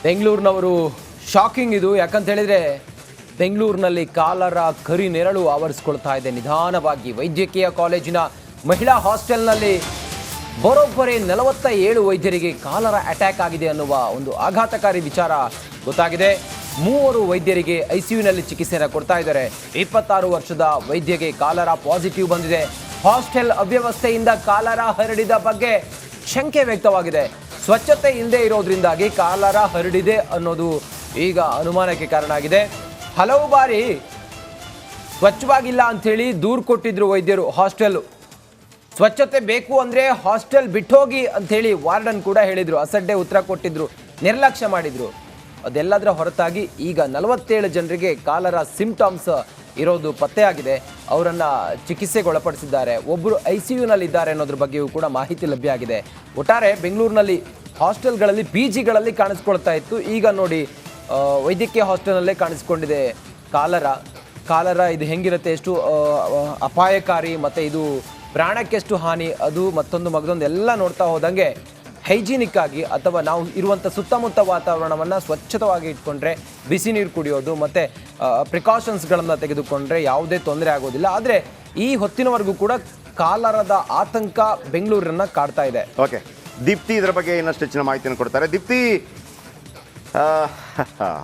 ಬೆಂಗಳೂರಿನವರು shocking ಇದು. ಯಾಕಂತ ಹೇಳಿದ್ರೆ ಬೆಂಗಳೂರಿನಲ್ಲಿ ಕಾಲರ ಕರಿ ನೆರಳು ಆವರಿಸ್ಕೊಳ್ತಾ ಇದೆ ನಿಧಾನವಾಗಿ. ವೈದ್ಯಕೀಯ ಕಾಲೇಜಿನ ಮಹಿಳಾ ಹಾಸ್ಟೆಲ್ನಲ್ಲಿ ಬರೋಬ್ಬರಿ 47 ವೈದ್ಯರಿಗೆ ಕಾಲರ ಅಟ್ಯಾಕ್ ಆಗಿದೆ ಅನ್ನುವ ಒಂದು ಆಘಾತಕಾರಿ ವಿಚಾರ ಗೊತ್ತಾಗಿದೆ. 3 ವೈದ್ಯರಿಗೆ ಐಸಿಯುನಲ್ಲಿ ಚಿಕಿತ್ಸೆಯನ್ನು ಕೊಡ್ತಾ ಇದ್ದಾರೆ. 26 ವರ್ಷದ ವೈದ್ಯಗೆ ಕಾಲರ ಪಾಸಿಟಿವ್ ಬಂದಿದೆ. ಹಾಸ್ಟೆಲ್ ಅವ್ಯವಸ್ಥೆಯಿಂದ ಕಾಲರ ಹರಡಿದ ಬಗ್ಗೆ ಶಂಕೆ ವ್ಯಕ್ತವಾಗಿದೆ. ಸ್ವಚ್ಛತೆ ಇಲ್ಲದೆ ಇರೋದ್ರಿಂದಾಗಿ ಕಾಲರ ಹರಡಿದೆ ಅನ್ನೋದು ಈಗ ಅನುಮಾನಕ್ಕೆ ಕಾರಣ ಆಗಿದೆ. ಹಲವು ಬಾರಿ ಸ್ವಚ್ಛವಾಗಿಲ್ಲ ಅಂಥೇಳಿ ದೂರು ಕೊಟ್ಟಿದ್ರು ವೈದ್ಯರು. ಹಾಸ್ಟೆಲ್ ಸ್ವಚ್ಛತೆ ಬೇಕು ಅಂದರೆ ಹಾಸ್ಟೆಲ್ ಬಿಟ್ಟೋಗಿ ಅಂಥೇಳಿ ವಾರ್ಡನ್ ಕೂಡ ಹೇಳಿದರು. ಅಸಡ್ಡೆ ಉತ್ತರ ಕೊಟ್ಟಿದ್ರು, ನಿರ್ಲಕ್ಷ್ಯ ಮಾಡಿದರು. ಅದೆಲ್ಲದರ ಹೊರತಾಗಿ ಈಗ 47 ಜನರಿಗೆ ಕಾಲರ ಸಿಂಪ್ಟಮ್ಸ್ ಇರೋದು ಪತ್ತೆಯಾಗಿದೆ. ಅವರನ್ನು ಚಿಕಿತ್ಸೆಗೆ ಒಳಪಡಿಸಿದ್ದಾರೆ. ಒಬ್ಬರು ಐಸಿಯುನಲ್ಲಿದ್ದಾರೆ ಅನ್ನೋದ್ರ ಬಗ್ಗೆಯೂ ಕೂಡ ಮಾಹಿತಿ ಲಭ್ಯ ಆಗಿದೆ. ಒಟ್ಟಾರೆ ಬೆಂಗಳೂರಿನಲ್ಲಿ ಹಾಸ್ಟೆಲ್ಗಳಲ್ಲಿ PGಗಳಲ್ಲಿ ಕಾಣಿಸ್ಕೊಳ್ತಾ ಇತ್ತು. ಈಗ ನೋಡಿ ವೈದ್ಯಕೀಯ ಹಾಸ್ಟೆಲ್ನಲ್ಲೇ ಕಾಣಿಸ್ಕೊಂಡಿದೆ ಕಾಲರ. ಇದು ಹೆಂಗಿರುತ್ತೆ, ಎಷ್ಟು ಅಪಾಯಕಾರಿ ಮತ್ತು ಇದು ಪ್ರಾಣಕ್ಕೆಷ್ಟು ಹಾನಿ, ಅದು ಮಗದೊಂದು ಎಲ್ಲ ನೋಡ್ತಾ ಹೋದಂಗೆ ಹೈಜೀನಿಕ್ ಆಗಿ ಅಥವಾ ನಾವು ಇರುವಂಥ ಸುತ್ತಮುತ್ತ ವಾತಾವರಣವನ್ನು ಸ್ವಚ್ಛತವಾಗಿ ಇಟ್ಕೊಂಡ್ರೆ, ಬಿಸಿ ನೀರು ಕುಡಿಯೋದು ಮತ್ತು ಪ್ರಿಕಾಷನ್ಸ್ಗಳನ್ನು ತೆಗೆದುಕೊಂಡ್ರೆ ಯಾವುದೇ ತೊಂದರೆ ಆಗೋದಿಲ್ಲ. ಆದರೆ ಈ ಹೊತ್ತಿನವರೆಗೂ ಕೂಡ ಕಾಲರದ ಆತಂಕ ಬೆಂಗಳೂರನ್ನು ಕಾಡ್ತಾ ಇದೆ. ಓಕೆ, ದೀಪ್ತಿ ಇದರ ಬಗ್ಗೆ ಇನ್ನಷ್ಟು ಹೆಚ್ಚಿನ ಮಾಹಿತಿಯನ್ನು ಕೊಡ್ತಾರೆ. ದೀಪ್ತಿ,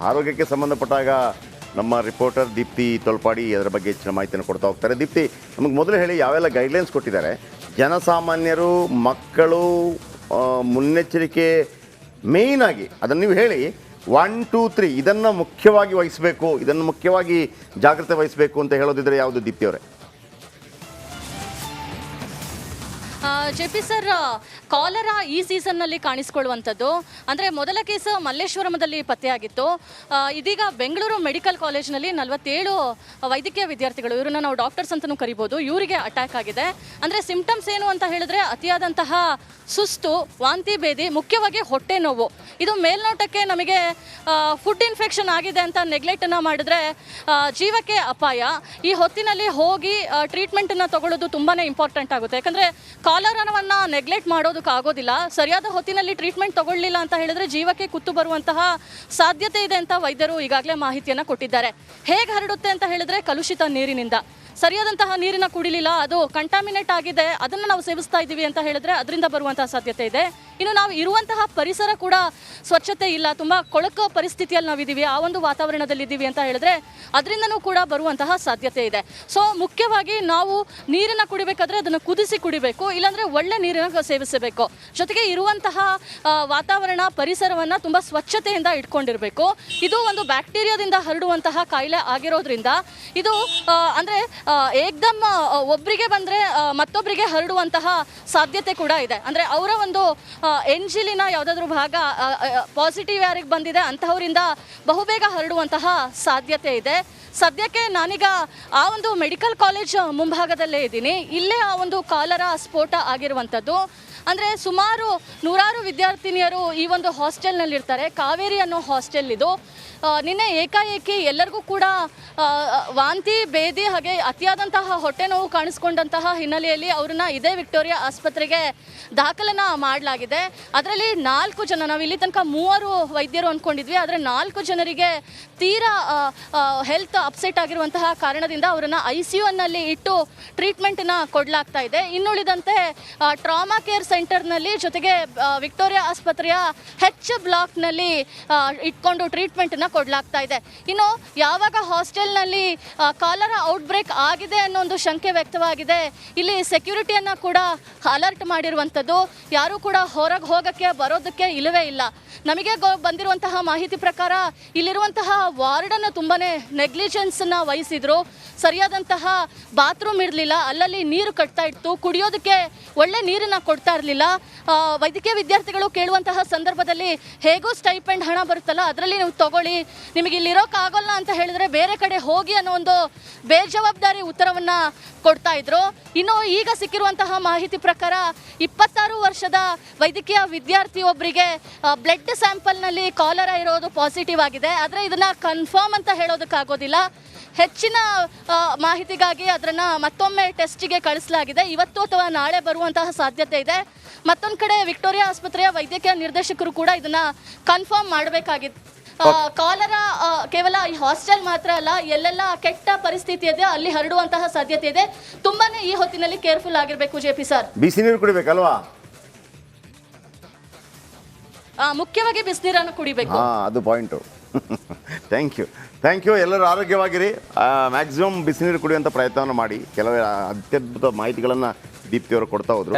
ಆರೋಗ್ಯಕ್ಕೆ ಸಂಬಂಧಪಟ್ಟಾಗ ನಮ್ಮ ರಿಪೋರ್ಟರ್ ದೀಪ್ತಿ ತೊಳ್ಪಾಡಿ ಅದರ ಬಗ್ಗೆ ಹೆಚ್ಚಿನ ಮಾಹಿತಿಯನ್ನು ಕೊಡ್ತಾ ಹೋಗ್ತಾರೆ. ದೀಪ್ತಿ, ನಮಗೆ ಮೊದಲು ಹೇಳಿ ಯಾವೆಲ್ಲ ಗೈಡ್ಲೈನ್ಸ್ ಕೊಟ್ಟಿದ್ದಾರೆ ಜನಸಾಮಾನ್ಯರು, ಮಕ್ಕಳು, ಮುನ್ನೆಚ್ಚರಿಕೆ ಮೇಯ್ನಾಗಿ ಅದನ್ನು ನೀವು ಹೇಳಿ. 1, 2, 3 ಇದನ್ನು ಮುಖ್ಯವಾಗಿ ವಹಿಸಬೇಕು, ಇದನ್ನು ಮುಖ್ಯವಾಗಿ ಜಾಗ್ರತೆ ವಹಿಸಬೇಕು ಅಂತ ಹೇಳೋದಿದ್ರೆ ಯಾವುದು ದೀಪ್ತಿಯವರೇ? JP ಸರ್, ಕಾಲರ ಈ ಸೀಸನ್ನಲ್ಲಿ ಕಾಣಿಸ್ಕೊಳ್ಳುವಂಥದ್ದು. ಅಂದರೆ ಮೊದಲ ಕೇಸ್ ಮಲ್ಲೇಶ್ವರಮದಲ್ಲಿ ಪತ್ತೆಯಾಗಿತ್ತು. ಇದೀಗ ಬೆಂಗಳೂರು ಮೆಡಿಕಲ್ ಕಾಲೇಜ್ನಲ್ಲಿ 47 ವೈದ್ಯಕೀಯ ವಿದ್ಯಾರ್ಥಿಗಳು, ಇವರನ್ನು ನಾವು ಡಾಕ್ಟರ್ಸ್ ಅಂತಲೂ ಕರಿಬೋದು, ಇವರಿಗೆ ಅಟ್ಯಾಕ್ ಆಗಿದೆ. ಅಂದರೆ ಸಿಂಪ್ಟಮ್ಸ್ ಏನು ಅಂತ ಹೇಳಿದ್ರೆ ಅತಿಯಾದಂತಹ ಸುಸ್ತು, ವಾಂತಿ ಭೇದಿ, ಮುಖ್ಯವಾಗಿ ಹೊಟ್ಟೆ ನೋವು. ಇದು ಮೇಲ್ನೋಟಕ್ಕೆ ನಮಗೆ ಫುಡ್ ಇನ್ಫೆಕ್ಷನ್ ಆಗಿದೆ ಅಂತ ನೆಗ್ಲೆಕ್ಟನ್ನು ಮಾಡಿದ್ರೆ ಜೀವಕ್ಕೆ ಅಪಾಯ. ಈ ಹೊತ್ತಿನಲ್ಲಿ ಹೋಗಿ ಟ್ರೀಟ್ಮೆಂಟನ್ನು ತಗೊಳ್ಳೋದು ತುಂಬಾ ಇಂಪಾರ್ಟೆಂಟ್ ಆಗುತ್ತೆ. ಯಾಕಂದರೆ ಕಾಲರವನ್ನು ನೆಗ್ಲೆಕ್ಟ್ ಮಾಡೋದಕ್ಕಾಗೋದಿಲ್ಲ. ಸರಿಯಾದ ಹೊತ್ತಿನಲ್ಲಿ ಟ್ರೀಟ್ಮೆಂಟ್ ತಗೊಳ್ಳಿಲ್ಲ ಅಂತ ಹೇಳಿದ್ರೆ ಜೀವಕ್ಕೆ ಕುತ್ತು ಬರುವಂತಹ ಸಾಧ್ಯತೆ ಇದೆ ಅಂತ ವೈದ್ಯರು ಈಗಾಗಲೇ ಮಾಹಿತಿಯನ್ನು ಕೊಟ್ಟಿದ್ದಾರೆ. ಹೇಗೆ ಹರಡುತ್ತೆ ಅಂತ ಹೇಳಿದ್ರೆ ಕಲುಷಿತ ನೀರಿನಿಂದ. ಸರಿಯಾದಂತಹ ನೀರನ್ನು ಕುಡಿಲಿಲ್ಲ, ಅದು ಕಂಟಾಮಿನೇಟ್ ಆಗಿದೆ, ಅದನ್ನು ನಾವು ಸೇವಿಸ್ತಾ ಇದ್ದೀವಿ ಅಂತ ಹೇಳಿದ್ರೆ ಅದರಿಂದ ಬರುವಂತಹ ಸಾಧ್ಯತೆ ಇದೆ. ಇನ್ನು ನಾವು ಇರುವಂತಹ ಪರಿಸರ ಕೂಡ ಸ್ವಚ್ಛತೆ ಇಲ್ಲ, ತುಂಬ ಕೊಳಕು ಪರಿಸ್ಥಿತಿಯಲ್ಲಿ ನಾವಿದ್ದೀವಿ, ಆ ಒಂದು ವಾತಾವರಣದಲ್ಲಿದ್ದೀವಿ ಅಂತ ಹೇಳಿದ್ರೆ ಅದರಿಂದನೂ ಕೂಡ ಬರುವಂತಹ ಸಾಧ್ಯತೆ ಇದೆ. ಸೊ ಮುಖ್ಯವಾಗಿ ನಾವು ನೀರನ್ನು ಕುಡಿಬೇಕಾದ್ರೆ ಅದನ್ನು ಕುದಿಸಿ ಕುಡಿಬೇಕು, ಇಲ್ಲಾಂದರೆ ಒಳ್ಳೆ ನೀರನ್ನು ಸೇವಿಸಬೇಕು. ಜೊತೆಗೆ ಇರುವಂತಹ ವಾತಾವರಣ, ಪರಿಸರವನ್ನು ತುಂಬ ಸ್ವಚ್ಛತೆಯಿಂದ ಇಟ್ಕೊಂಡಿರಬೇಕು. ಇದು ಒಂದು ಬ್ಯಾಕ್ಟೀರಿಯಾದಿಂದ ಹರಡುವಂತಹ ಕಾಯಿಲೆ ಆಗಿರೋದ್ರಿಂದ ಇದು ಅಂದರೆ ಏಕ್ದಮ್ ಒಬ್ಬರಿಗೆ ಬಂದರೆ ಮತ್ತೊಬ್ಬರಿಗೆ ಹರಡುವಂತಹ ಸಾಧ್ಯತೆ ಕೂಡ ಇದೆ. ಅಂದರೆ ಅವರ ಒಂದು ಎಂಜಿಲಿನ ಯಾವುದಾದ್ರೂ ಭಾಗ ಪಾಸಿಟಿವ್ ಯಾರಿಗೆ ಬಂದಿದೆ ಅಂತಹವರಿಂದ ಬಹುಬೇಗ ಹರಡುವಂತಹ ಸಾಧ್ಯತೆ ಇದೆ. ಸದ್ಯಕ್ಕೆ ನಾನೀಗ ಆ ಒಂದು ಮೆಡಿಕಲ್ ಕಾಲೇಜ್ ಮುಂಭಾಗದಲ್ಲೇ ಇದ್ದೀನಿ. ಇಲ್ಲೇ ಆ ಒಂದು ಕಾಲರ ಸ್ಫೋಟ ಆಗಿರುವಂಥದ್ದು. ಅಂದರೆ ಸುಮಾರು 100 ವಿದ್ಯಾರ್ಥಿನಿಯರು ಈ ಒಂದು ಹಾಸ್ಟೆಲ್ನಲ್ಲಿರ್ತಾರೆ. ಕಾವೇರಿ ಅನ್ನೋ ಹಾಸ್ಟೆಲ್ ಇದು. ನಿನ್ನೆ ಏಕಾಏಕಿ ಎಲ್ಲರಿಗೂ ಕೂಡ ವಾಂತಿ ಭೇದಿ ಹಾಗೆ ಅತಿಯಾದಂತಹ ಹೊಟ್ಟೆ ನೋವು ಕಾಣಿಸ್ಕೊಂಡಂತಹ ಹಿನ್ನೆಲೆಯಲ್ಲಿ ಅವ್ರನ್ನ ಇದೇ ವಿಕ್ಟೋರಿಯಾ ಆಸ್ಪತ್ರೆಗೆ ದಾಖಲನ್ನು ಮಾಡಲಾಗಿದೆ. ಅದರಲ್ಲಿ 4 ಜನ, ನಾವು ಇಲ್ಲಿ ತನಕ 3 ವೈದ್ಯರು ಅಂದ್ಕೊಂಡಿದ್ವಿ, ಆದರೆ 4 ಜನರಿಗೆ ತೀರಾ ಹೆಲ್ತ್ ಅಪ್ಸೆಟ್ ಆಗಿರುವಂತಹ ಕಾರಣದಿಂದ ಅವರನ್ನು ICUನಲ್ಲಿ ಇಟ್ಟು ಟ್ರೀಟ್ಮೆಂಟನ್ನು ಕೊಡಲಾಗ್ತಾ ಇದೆ. ಇನ್ನುಳಿದಂತೆ ಟ್ರಾಮಾ ಕೇರ್ ಸೆಂಟರ್ನಲ್ಲಿ, ಜೊತೆಗೆ ವಿಕ್ಟೋರಿಯಾ ಆಸ್ಪತ್ರೆಯ H ಬ್ಲಾಕ್ನಲ್ಲಿ ಇಟ್ಕೊಂಡು ಟ್ರೀಟ್ಮೆಂಟನ್ನು ಕೊಡಲಾಗ್ತಾ ಇದೆ. ಇನ್ನು ಯಾವಾಗ ಹಾಸ್ಟೆಲ್ನಲ್ಲಿ ಕಾಲರ ಔಟ್ಬ್ರೇಕ್ ಆಗಿದೆ ಅನ್ನೋ ಒಂದು ಶಂಕೆ ವ್ಯಕ್ತವಾಗಿದೆ. ಇಲ್ಲಿ ಸೆಕ್ಯೂರಿಟಿಯನ್ನು ಕೂಡ ಅಲರ್ಟ್ ಮಾಡಿರುವಂಥದ್ದು. ಯಾರೂ ಕೂಡ ಹೊರಗೆ ಹೋಗೋಕ್ಕೆ ಬರೋದಕ್ಕೆ ಇಲ್ಲವೇ ಇಲ್ಲ. ನಮಗೆ ಬಂದಿರುವಂತಹ ಮಾಹಿತಿ ಪ್ರಕಾರ ಇಲ್ಲಿರುವಂತಹ ವಾರ್ಡನ್ನು ತುಂಬಾ ನೆಗ್ಲಿಜೆನ್ಸನ್ನು ವಹಿಸಿದ್ರು. ಸರಿಯಾದಂತಹ ಬಾತ್ರೂಮ್ ಇರಲಿಲ್ಲ, ಅಲ್ಲಲ್ಲಿ ನೀರು ಕಟ್ತಾ ಇತ್ತು, ಕುಡಿಯೋದಕ್ಕೆ ಒಳ್ಳೆ ನೀರನ್ನು ಕೊಡ್ತಾ ಇರಲಿಲ್ಲ. ವೈದ್ಯಕೀಯ ವಿದ್ಯಾರ್ಥಿಗಳು ಕೇಳುವಂತಹ ಸಂದರ್ಭದಲ್ಲಿ ಹೇಗೋ ಸ್ಟೈಪೆಂಡ್ ಹಣ ಬರುತ್ತಲ್ಲ, ಅದರಲ್ಲಿ ನೀವು ತಗೊಳ್ಳಿ, ನಿಮಗೆ ಇಲ್ಲಿರೋಕ್ಕಾಗಲ್ಲ ಅಂತ ಹೇಳಿದ್ರೆ ಬೇರೆ ಕಡೆ ಹೋಗಿ ಅನ್ನೋ ಒಂದು ಬೇಜವಾಬ್ದಾರಿ ಉತ್ತರವನ್ನು ಕೊಡ್ತಾ ಇದ್ರು. ಇನ್ನು ಈಗ ಸಿಕ್ಕಿರುವಂತಹ ಮಾಹಿತಿ ಪ್ರಕಾರ 26 ವರ್ಷದ ವೈದ್ಯಕೀಯ ವಿದ್ಯಾರ್ಥಿ ಒಬ್ಬರಿಗೆ ಬ್ಲಡ್ ಸ್ಯಾಂಪಲ್ನಲ್ಲಿ ಕಾಲರ ಇರೋದು ಪಾಸಿಟಿವ್ ಆಗಿದೆ. ಆದರೆ ಇದನ್ನು ಕನ್ಫರ್ಮ್ ಅಂತ ಹೇಳೋದಕ್ಕಾಗೋದಿಲ್ಲ. ಹೆಚ್ಚಿನ ಮಾಹಿತಿಗಾಗಿ ಅದನ್ನು ಮತ್ತೊಮ್ಮೆ ಟೆಸ್ಟಿಗೆ ಕಳಿಸಲಾಗಿದೆ. ಇವತ್ತು ಅಥವಾ ನಾಳೆ ಬರುವಂತಹ ಸಾಧ್ಯತೆ ಇದೆ. ಮತ್ತೊಂದು ಕಡೆ ವಿಕ್ಟೋರಿಯಾ ಆಸ್ಪತ್ರೆಯ ವೈದ್ಯಕೀಯ ನಿರ್ದೇಶಕರು ಕೂಡ ಇದನ್ನ ಕನ್ಫರ್ಮ್ ಮಾಡಬೇಕಾಗಿತ್ತು. ಕಾಲರಾ ಕೇವಲ ಈ ಹಾಸ್ಟೆಲ್ ಮಾತ್ರ ಅಲ್ಲ, ಎಲ್ಲೆಲ್ಲ ಕೆಟ್ಟ ಪರಿಸ್ಥಿತಿ ಇದೆ ಅಲ್ಲಿ ಹರಡುವಂತಹ ಸಾಧ್ಯತೆ ಇದೆ. ತುಂಬಾನೇ ಈ ಹೊತ್ತಿನಲ್ಲಿ ಕೇರ್ಫುಲ್ ಆಗಿರ್ಬೇಕು JP ಸರ್. ಬಿಸಿ ನೀರು ಕುಡಿಬೇಕಲ್ವಾ? ಮುಖ್ಯವಾಗಿ ಬಿಸಿನೀರನ್ನು ಕುಡಿಬೇಕು. ಅದು ಪಾಯಿಂಟು. Thank you. ಎಲ್ಲರೂ ಆರೋಗ್ಯವಾಗಿರಿ. ಮ್ಯಾಕ್ಸಿಮಮ್ ಬಿಸಿನೀರು ಕುಡಿಯುವಂಥ ಪ್ರಯತ್ನವನ್ನು ಮಾಡಿ. ಕೆಲವೇ ಅತ್ಯದ್ಭುತ ಮಾಹಿತಿಗಳನ್ನು ದೀಪ್ತಿಯವರು ಕೊಡ್ತಾ ಹೋದ್ರು.